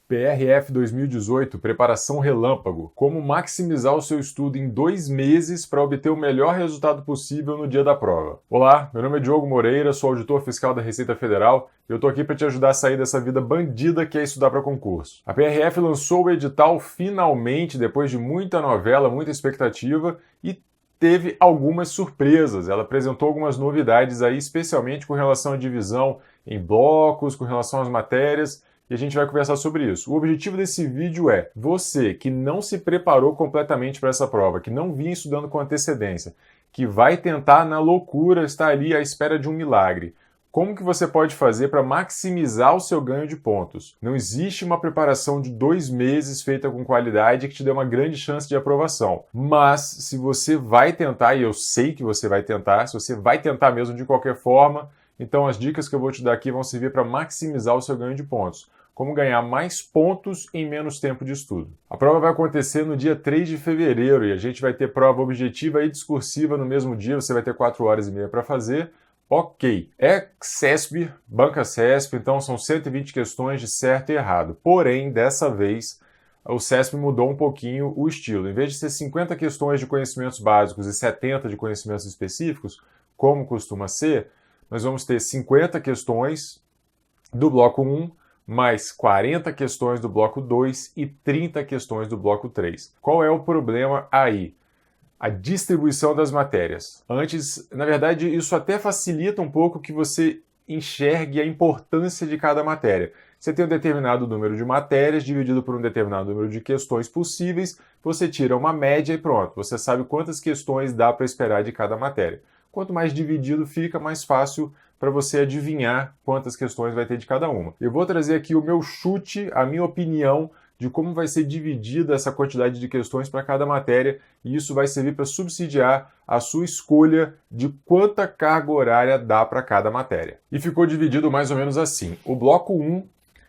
PRF 2018, Preparação Relâmpago. Como maximizar o seu estudo em 2 meses para obter o melhor resultado possível no dia da prova. Olá, meu nome é Diogo Moreira, sou auditor fiscal da Receita Federal e eu estou aqui para te ajudar a sair dessa vida bandida que é estudar para concurso. A PRF lançou o edital finalmente, depois de muita novela, muita expectativa, e teve algumas surpresas. Ela apresentou algumas novidades aí, especialmente com relação à divisão em blocos, com relação às matérias, e a gente vai conversar sobre isso. O objetivo desse vídeo é você que não se preparou completamente para essa prova, que não vinha estudando com antecedência, que vai tentar na loucura estar ali à espera de um milagre. Como que você pode fazer para maximizar o seu ganho de pontos? Não existe uma preparação de 2 meses feita com qualidade que te dê uma grande chance de aprovação. Mas se você vai tentar, e eu sei que você vai tentar, se você vai tentar mesmo de qualquer forma, então as dicas que eu vou te dar aqui vão servir para maximizar o seu ganho de pontos. Como ganhar mais pontos em menos tempo de estudo. A prova vai acontecer no dia 3 de fevereiro e a gente vai ter prova objetiva e discursiva no mesmo dia, você vai ter 4 horas e meia para fazer. Ok, é CESP, banca CESP, então são 120 questões de certo e errado. Porém, dessa vez, o CESP mudou um pouquinho o estilo. Em vez de ser 50 questões de conhecimentos básicos e 70 de conhecimentos específicos, como costuma ser, nós vamos ter 50 questões do bloco 1, mais 40 questões do bloco 2 e 30 questões do bloco 3. Qual é o problema aí? A distribuição das matérias. Antes, na verdade, isso até facilita um pouco que você enxergue a importância de cada matéria. Você tem um determinado número de matérias dividido por um determinado número de questões possíveis, você tira uma média e pronto. Você sabe quantas questões dá para esperar de cada matéria. Quanto mais dividido fica, mais fácil para você adivinhar quantas questões vai ter de cada uma. Eu vou trazer aqui o meu chute, a minha opinião de como vai ser dividida essa quantidade de questões para cada matéria, e isso vai servir para subsidiar a sua escolha de quanta carga horária dá para cada matéria. E ficou dividido mais ou menos assim. O bloco 1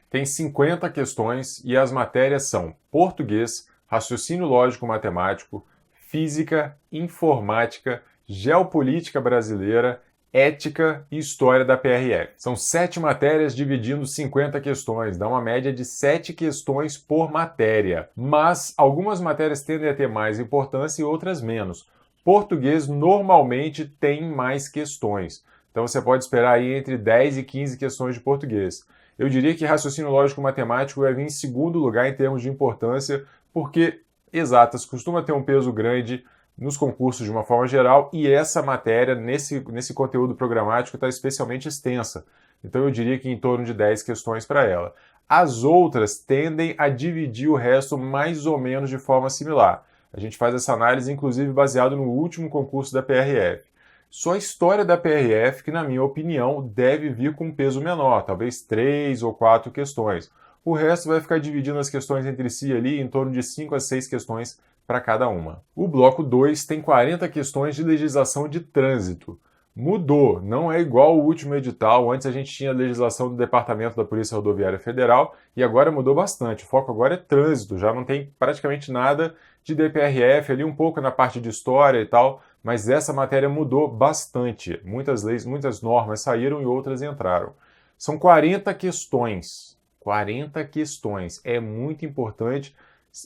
tem 50 questões e as matérias são português, raciocínio lógico matemático, física, informática, geopolítica brasileira, ética e história da PRF. São 7 matérias dividindo 50 questões, dá uma média de 7 questões por matéria. Mas algumas matérias tendem a ter mais importância e outras menos. Português normalmente tem mais questões. Então você pode esperar aí entre 10 e 15 questões de português. Eu diria que raciocínio lógico matemático vai vir em segundo lugar em termos de importância, porque exatas costuma ter um peso grande nos concursos de uma forma geral, e essa matéria, nesse conteúdo programático, está especialmente extensa. Então eu diria que em torno de 10 questões para ela. As outras tendem a dividir o resto mais ou menos de forma similar. A gente faz essa análise, inclusive, baseado no último concurso da PRF. Só a história da PRF, que na minha opinião, deve vir com um peso menor, talvez 3 ou 4 questões. O resto vai ficar dividindo as questões entre si ali em torno de 5 a 6 questões para cada uma. O bloco 2 tem 40 questões de legislação de trânsito. Mudou, não é igual ao último edital. Antes a gente tinha a legislação do Departamento da Polícia Rodoviária Federal e agora mudou bastante. O foco agora é trânsito, já não tem praticamente nada de DPRF, ali um pouco na parte de história e tal, mas essa matéria mudou bastante. Muitas leis, muitas normas saíram e outras entraram. São 40 questões. 40 questões. É muito importante.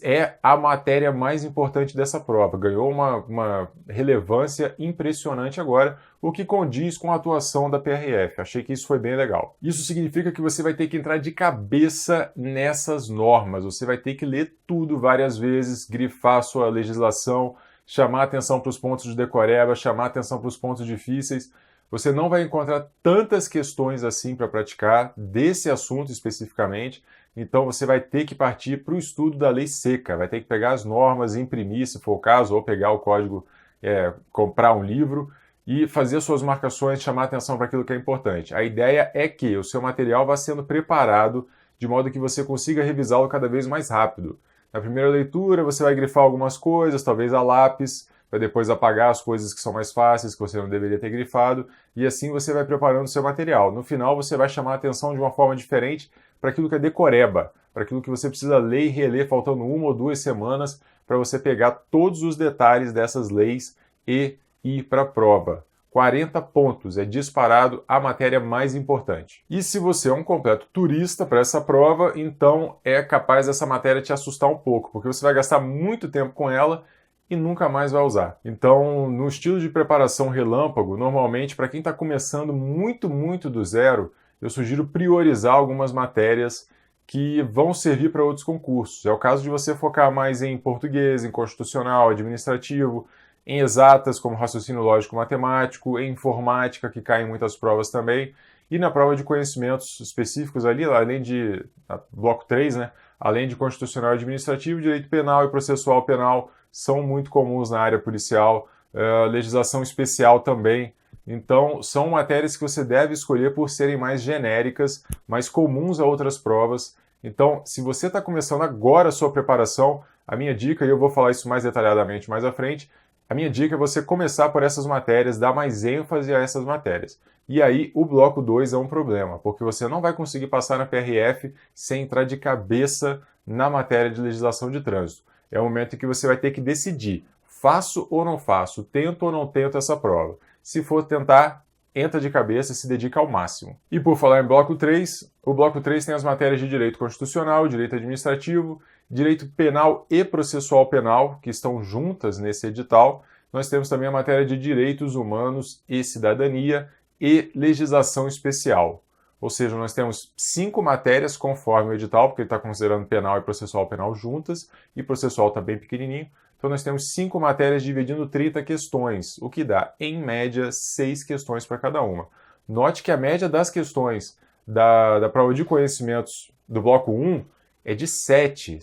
É a matéria mais importante dessa prova. Ganhou uma relevância impressionante agora, o que condiz com a atuação da PRF. Achei que isso foi bem legal. Isso significa que você vai ter que entrar de cabeça nessas normas. Você vai ter que ler tudo várias vezes, grifar a sua legislação, chamar atenção para os pontos de decoreba, chamar atenção para os pontos difíceis. Você não vai encontrar tantas questões assim para praticar desse assunto especificamente, então você vai ter que partir para o estudo da lei seca, vai ter que pegar as normas, imprimir, se for o caso, ou pegar o código, comprar um livro e fazer suas marcações, chamar atenção para aquilo que é importante. A ideia é que o seu material vá sendo preparado de modo que você consiga revisá-lo cada vez mais rápido. Na primeira leitura você vai grifar algumas coisas, talvez a lápis, para depois apagar as coisas que são mais fáceis, que você não deveria ter grifado, e assim você vai preparando o seu material. No final, você vai chamar a atenção de uma forma diferente para aquilo que é decoreba, para aquilo que você precisa ler e reler faltando 1 ou 2 semanas para você pegar todos os detalhes dessas leis e ir para a prova. 40 pontos, é disparado a matéria mais importante. E se você é um completo turista para essa prova, então é capaz dessa matéria te assustar um pouco, porque você vai gastar muito tempo com ela e nunca mais vai usar. Então, no estilo de preparação relâmpago, normalmente, para quem está começando muito do zero, eu sugiro priorizar algumas matérias que vão servir para outros concursos. É o caso de você focar mais em português, em constitucional, administrativo, em exatas, como raciocínio lógico matemático, em informática, que cai em muitas provas também, e na prova de conhecimentos específicos ali, além de bloco 3, né? Além de constitucional e administrativo, direito penal e processual penal são muito comuns na área policial, legislação especial também. Então, são matérias que você deve escolher por serem mais genéricas, mais comuns a outras provas. Então, se você está começando agora a sua preparação, a minha dica, e eu vou falar isso mais detalhadamente mais à frente, a minha dica é você começar por essas matérias, dar mais ênfase a essas matérias. E aí, o bloco 2 é um problema, porque você não vai conseguir passar na PRF sem entrar de cabeça na matéria de legislação de trânsito. É o momento em que você vai ter que decidir, faço ou não faço, tento ou não tento essa prova. Se for tentar, entra de cabeça e se dedica ao máximo. E por falar em bloco 3, o bloco 3 tem as matérias de direito constitucional, direito administrativo, direito penal e processual penal, que estão juntas nesse edital. Nós temos também a matéria de direitos humanos e cidadania e legislação especial. Ou seja, nós temos 5 matérias conforme o edital, porque ele está considerando penal e processual penal juntas, e processual está bem pequenininho. Então nós temos 5 matérias dividindo 30 questões, o que dá, em média, 6 questões para cada uma. Note que a média das questões da prova de conhecimentos do bloco 1 é de 7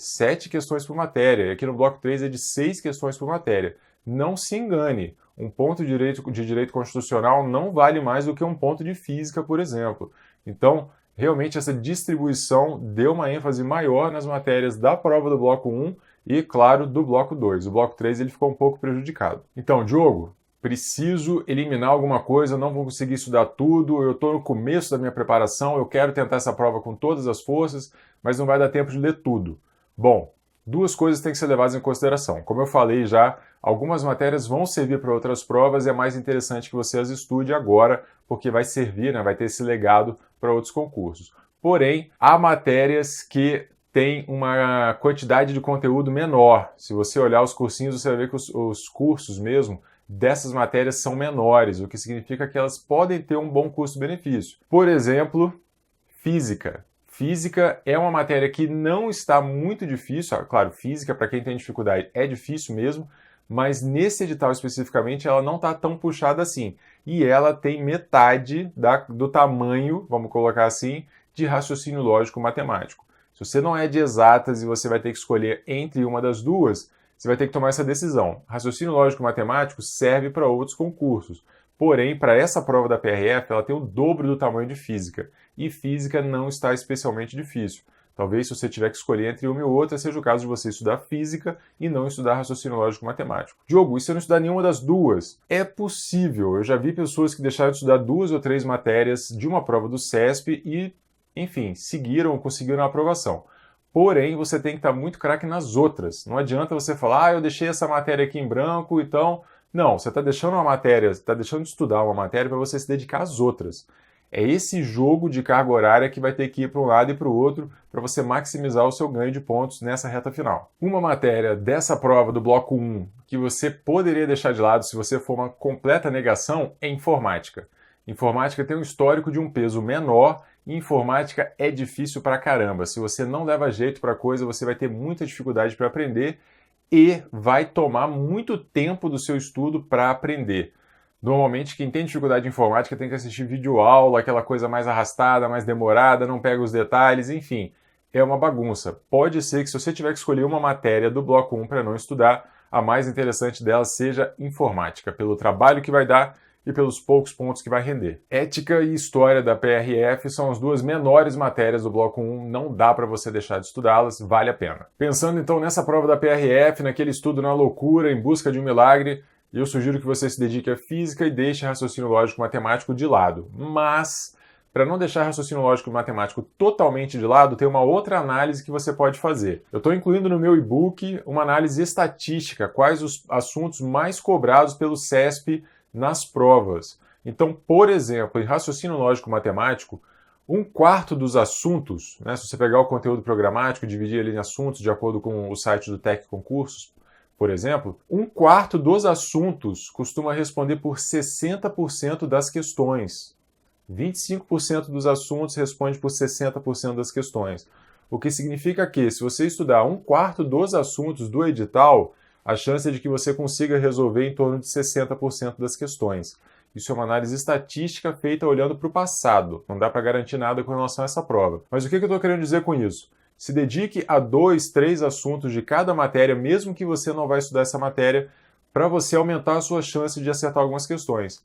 questões por matéria, e aqui no bloco 3 é de 6 questões por matéria. Não se engane, um ponto de direito constitucional não vale mais do que um ponto de física, por exemplo. Então, realmente essa distribuição deu uma ênfase maior nas matérias da prova do bloco 1 e, claro, do bloco 2. O bloco 3 ele ficou um pouco prejudicado. Então, Diogo, preciso eliminar alguma coisa, não vou conseguir estudar tudo, eu estou no começo da minha preparação, eu quero tentar essa prova com todas as forças, mas não vai dar tempo de ler tudo. Bom, 2 coisas têm que ser levadas em consideração. Como eu falei já, algumas matérias vão servir para outras provas e é mais interessante que você as estude agora, porque vai servir, né, vai ter esse legado para outros concursos. Porém, há matérias que têm uma quantidade de conteúdo menor. Se você olhar os cursinhos, você vai ver que os cursos mesmo dessas matérias são menores, o que significa que elas podem ter um bom custo-benefício. Por exemplo, física. Física é uma matéria que não está muito difícil, claro, física para quem tem dificuldade é difícil mesmo, mas nesse edital especificamente ela não está tão puxada assim. E ela tem metade do tamanho, vamos colocar assim, de raciocínio lógico matemático. Se você não é de exatas e você vai ter que escolher entre uma das duas, você vai ter que tomar essa decisão. Raciocínio lógico matemático serve para outros concursos. Porém, para essa prova da PRF, ela tem o dobro do tamanho de física. E física não está especialmente difícil. Talvez, se você tiver que escolher entre uma e outra, seja o caso de você estudar física e não estudar raciocínio lógico matemático. Diogo, e se eu não estudar nenhuma das duas? É possível. Eu já vi pessoas que deixaram de estudar 2 ou 3 matérias de uma prova do CESP e, enfim, conseguiram a aprovação. Porém, você tem que estar muito craque nas outras. Não adianta você falar, eu deixei essa matéria aqui em branco, então... Não, você está deixando uma matéria, está deixando de estudar uma matéria para você se dedicar às outras. É esse jogo de carga horária que vai ter que ir para um lado e para o outro para você maximizar o seu ganho de pontos nessa reta final. Uma matéria dessa prova do bloco 1 que você poderia deixar de lado se você for uma completa negação é informática. Informática tem um histórico de um peso menor e informática é difícil pra caramba. Se você não leva jeito para a coisa, você vai ter muita dificuldade para aprender e vai tomar muito tempo do seu estudo para aprender. Normalmente, quem tem dificuldade em informática tem que assistir videoaula, aquela coisa mais arrastada, mais demorada, não pega os detalhes, enfim, é uma bagunça. Pode ser que se você tiver que escolher uma matéria do bloco 1 para não estudar, a mais interessante dela seja informática, pelo trabalho que vai dar e pelos poucos pontos que vai render. Ética e História da PRF são as 2 menores matérias do bloco 1, não dá para você deixar de estudá-las, vale a pena. Pensando então nessa prova da PRF, naquele estudo na loucura, em busca de um milagre, eu sugiro que você se dedique à física e deixe raciocínio lógico matemático de lado. Mas, para não deixar raciocínio lógico matemático totalmente de lado, tem uma outra análise que você pode fazer. Eu estou incluindo no meu e-book uma análise estatística, quais os assuntos mais cobrados pelo CESP nas provas. Então, por exemplo, em raciocínio lógico-matemático, um quarto dos assuntos, né, se você pegar o conteúdo programático e dividir ele em assuntos de acordo com o site do Tec Concursos, por exemplo, um quarto dos assuntos costuma responder por 60% das questões. 25% dos assuntos responde por 60% das questões. O que significa que, se você estudar um quarto dos assuntos do edital, a chance é de que você consiga resolver em torno de 60% das questões. Isso é uma análise estatística feita olhando para o passado. Não dá para garantir nada com relação a essa prova. Mas o que eu estou querendo dizer com isso? Se dedique a 2, 3 assuntos de cada matéria, mesmo que você não vai estudar essa matéria, para você aumentar a sua chance de acertar algumas questões.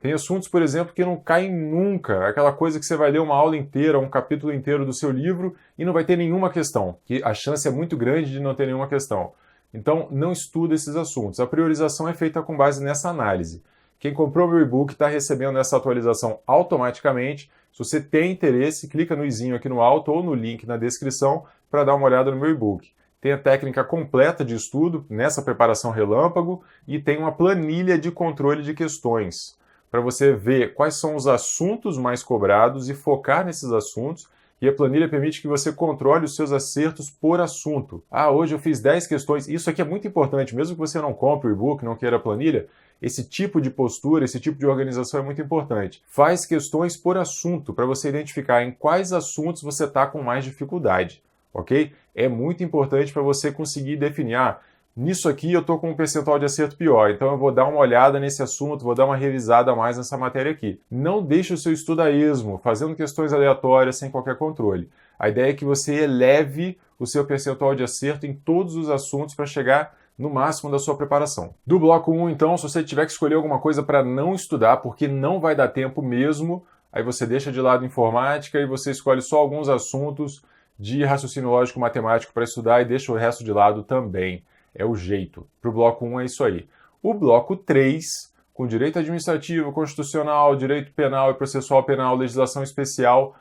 Tem assuntos, por exemplo, que não caem nunca. Aquela coisa que você vai ler uma aula inteira, um capítulo inteiro do seu livro e não vai ter nenhuma questão. Que a chance é muito grande de não ter nenhuma questão. Então, não estuda esses assuntos. A priorização é feita com base nessa análise. Quem comprou meu e-book está recebendo essa atualização automaticamente. Se você tem interesse, clica no izinho aqui no alto ou no link na descrição para dar uma olhada no meu e-book. Tem a técnica completa de estudo nessa preparação relâmpago e tem uma planilha de controle de questões para você ver quais são os assuntos mais cobrados e focar nesses assuntos. E a planilha permite que você controle os seus acertos por assunto. Ah, hoje eu fiz 10 questões. Isso aqui é muito importante, mesmo que você não compre o e-book, não queira a planilha, esse tipo de postura, esse tipo de organização é muito importante. Faz questões por assunto, para você identificar em quais assuntos você está com mais dificuldade, ok? É muito importante para você conseguir definir, nisso aqui eu estou com um percentual de acerto pior, então eu vou dar uma olhada nesse assunto, vou dar uma revisada a mais nessa matéria aqui. Não deixe o seu estudo a esmo, fazendo questões aleatórias sem qualquer controle. A ideia é que você eleve o seu percentual de acerto em todos os assuntos para chegar no máximo da sua preparação. Do bloco 1, então, se você tiver que escolher alguma coisa para não estudar, porque não vai dar tempo mesmo, aí você deixa de lado informática e você escolhe só alguns assuntos de raciocínio lógico matemático para estudar e deixa o resto de lado também. É o jeito. Para o bloco 1 é isso aí. O bloco 3, com direito administrativo, constitucional, direito penal e processual penal, legislação especial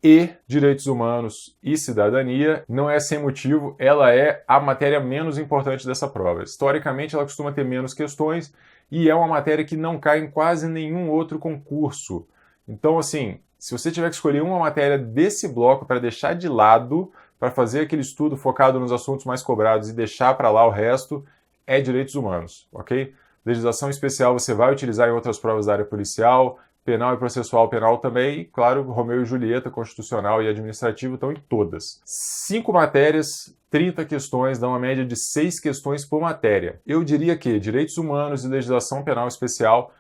e direitos humanos e cidadania, não é sem motivo, ela é a matéria menos importante dessa prova. Historicamente, ela costuma ter menos questões e é uma matéria que não cai em quase nenhum outro concurso. Então, assim, se você tiver que escolher uma matéria desse bloco para deixar de lado, para fazer aquele estudo focado nos assuntos mais cobrados e deixar para lá o resto, é direitos humanos, ok? Legislação especial você vai utilizar em outras provas da área policial, penal e processual penal também, e claro, Romeu e Julieta, constitucional e administrativo estão em todas. 5 matérias, 30 questões, dá uma média de 6 questões por matéria. Eu diria que direitos humanos e legislação penal especial,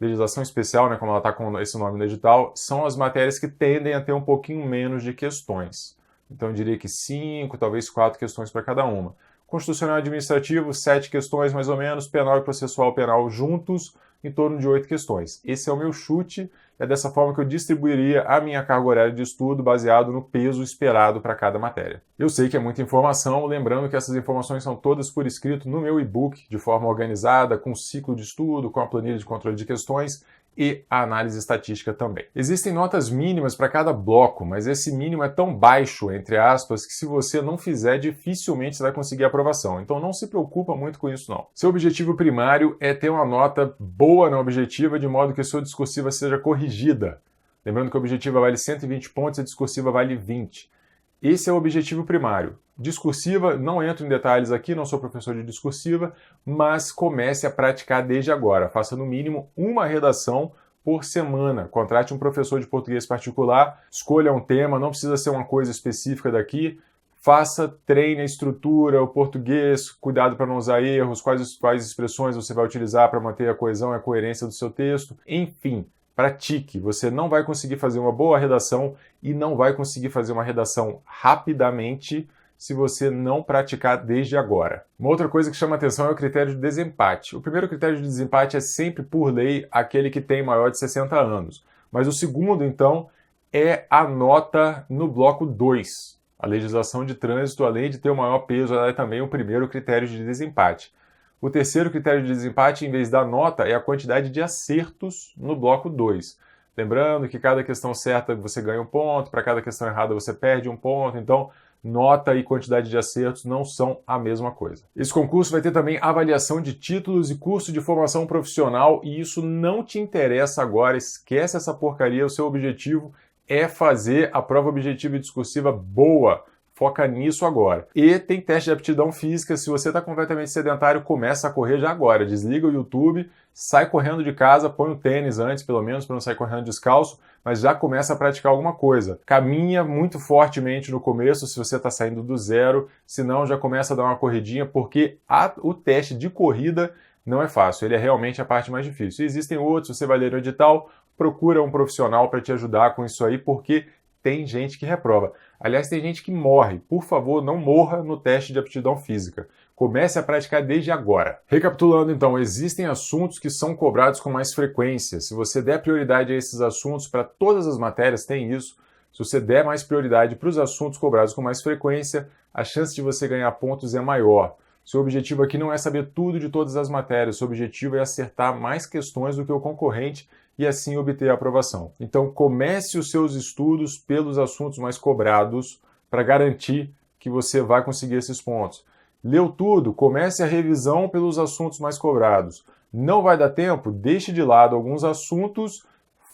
legislação especial, né, como ela está com esse nome no edital, são as matérias que tendem a ter um pouquinho menos de questões. Então eu diria que 5, talvez 4 questões para cada uma. Constitucional e administrativo, 7 questões mais ou menos, penal e processual penal juntos, em torno de 8 questões. Esse é o meu chute, é dessa forma que eu distribuiria a minha carga horária de estudo baseado no peso esperado para cada matéria. Eu sei que é muita informação, lembrando que essas informações são todas por escrito no meu e-book, de forma organizada, com ciclo de estudo, com a planilha de controle de questões e a análise estatística também. Existem notas mínimas para cada bloco, mas esse mínimo é tão baixo, entre aspas, que se você não fizer, dificilmente você vai conseguir a aprovação. Então não se preocupa muito com isso não. Seu objetivo primário é ter uma nota boa na objetiva, de modo que a sua discursiva seja corrigida. Lembrando que a objetiva vale 120 pontos e a discursiva vale 20. Esse é o objetivo primário. Discursiva, não entro em detalhes aqui, não sou professor de discursiva, mas comece a praticar desde agora. Faça no mínimo uma redação por semana. Contrate um professor de português particular, escolha um tema, não precisa ser uma coisa específica daqui. Faça, treine a estrutura, o português, cuidado para não usar erros, quais expressões você vai utilizar para manter a coesão e a coerência do seu texto. Enfim, pratique. Você não vai conseguir fazer uma boa redação e não vai conseguir fazer uma redação rapidamente se você não praticar desde agora. Uma outra coisa que chama atenção é o critério de desempate. O primeiro critério de desempate é sempre, por lei, aquele que tem maior de 60 anos. Mas o segundo, então, é a nota no bloco 2. A legislação de trânsito, além de ter o maior peso, ela é também o primeiro critério de desempate. O terceiro critério de desempate, em vez da nota, é a quantidade de acertos no bloco 2. Lembrando que cada questão certa você ganha um ponto, para cada questão errada você perde um ponto, então nota e quantidade de acertos não são a mesma coisa. Esse concurso vai ter também avaliação de títulos e curso de formação profissional e isso não te interessa agora, esquece essa porcaria, o seu objetivo é fazer a prova objetiva e discursiva boa. Foca nisso agora. E tem teste de aptidão física. Se você está completamente sedentário, começa a correr já agora. Desliga o YouTube, sai correndo de casa, põe o tênis antes, pelo menos, para não sair correndo descalço, mas já começa a praticar alguma coisa. Caminha muito fortemente no começo, se você está saindo do zero, senão já começa a dar uma corridinha, porque o teste de corrida não é fácil, ele é realmente a parte mais difícil. Existem outros, você vai ler o edital, procura um profissional para te ajudar com isso aí, porque tem gente que reprova. Aliás, tem gente que morre. Por favor, não morra no teste de aptidão física. Comece a praticar desde agora. Recapitulando, então, existem assuntos que são cobrados com mais frequência. Se você der prioridade a esses assuntos, para todas as matérias tem isso, se você der mais prioridade para os assuntos cobrados com mais frequência, a chance de você ganhar pontos é maior. Seu objetivo aqui não é saber tudo de todas as matérias, seu objetivo é acertar mais questões do que o concorrente e assim obter a aprovação. Então comece os seus estudos pelos assuntos mais cobrados para garantir que você vai conseguir esses pontos. Leu tudo? Comece a revisão pelos assuntos mais cobrados. Não vai dar tempo? Deixe de lado alguns assuntos,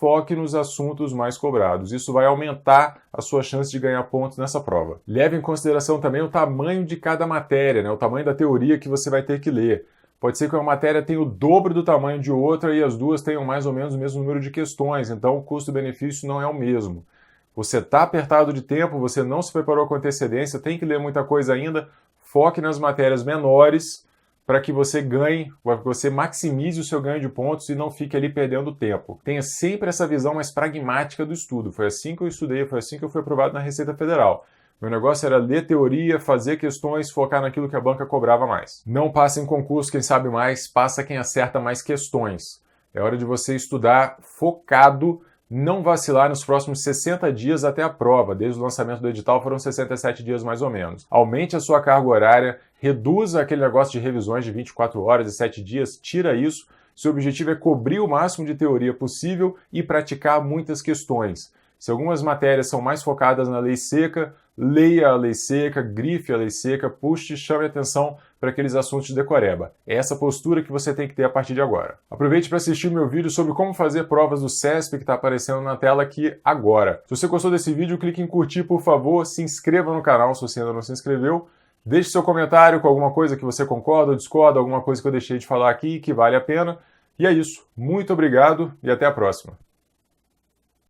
foque nos assuntos mais cobrados. Isso vai aumentar a sua chance de ganhar pontos nessa prova. Leve em consideração também o tamanho de cada matéria, o tamanho da teoria que você vai ter que ler. Pode ser que uma matéria tenha o dobro do tamanho de outra e as duas tenham mais ou menos o mesmo número de questões, então o custo-benefício não é o mesmo. Você está apertado de tempo, você não se preparou com antecedência, tem que ler muita coisa ainda, foque nas matérias menores para que você ganhe, para que você maximize o seu ganho de pontos e não fique ali perdendo tempo. Tenha sempre essa visão mais pragmática do estudo. Foi assim que eu estudei, foi assim que eu fui aprovado na Receita Federal. Meu negócio era ler teoria, fazer questões, focar naquilo que a banca cobrava mais. Não passa em concurso quem sabe mais, passa quem acerta mais questões. É hora de você estudar focado, não vacilar nos próximos 60 dias até a prova. Desde o lançamento do edital foram 67 dias mais ou menos. Aumente a sua carga horária, reduza aquele negócio de revisões de 24 horas e 7 dias, tira isso. Seu objetivo é cobrir o máximo de teoria possível e praticar muitas questões. Se algumas matérias são mais focadas na lei seca, leia a lei seca, grife a lei seca, puxe, chame atenção para aqueles assuntos de decoreba. É essa postura que você tem que ter a partir de agora. Aproveite para assistir o meu vídeo sobre como fazer provas do CESP que está aparecendo na tela aqui agora. Se você gostou desse vídeo, clique em curtir, por favor, se inscreva no canal se você ainda não se inscreveu. Deixe seu comentário com alguma coisa que você concorda ou discorda, alguma coisa que eu deixei de falar aqui que vale a pena. E é isso. Muito obrigado e até a próxima.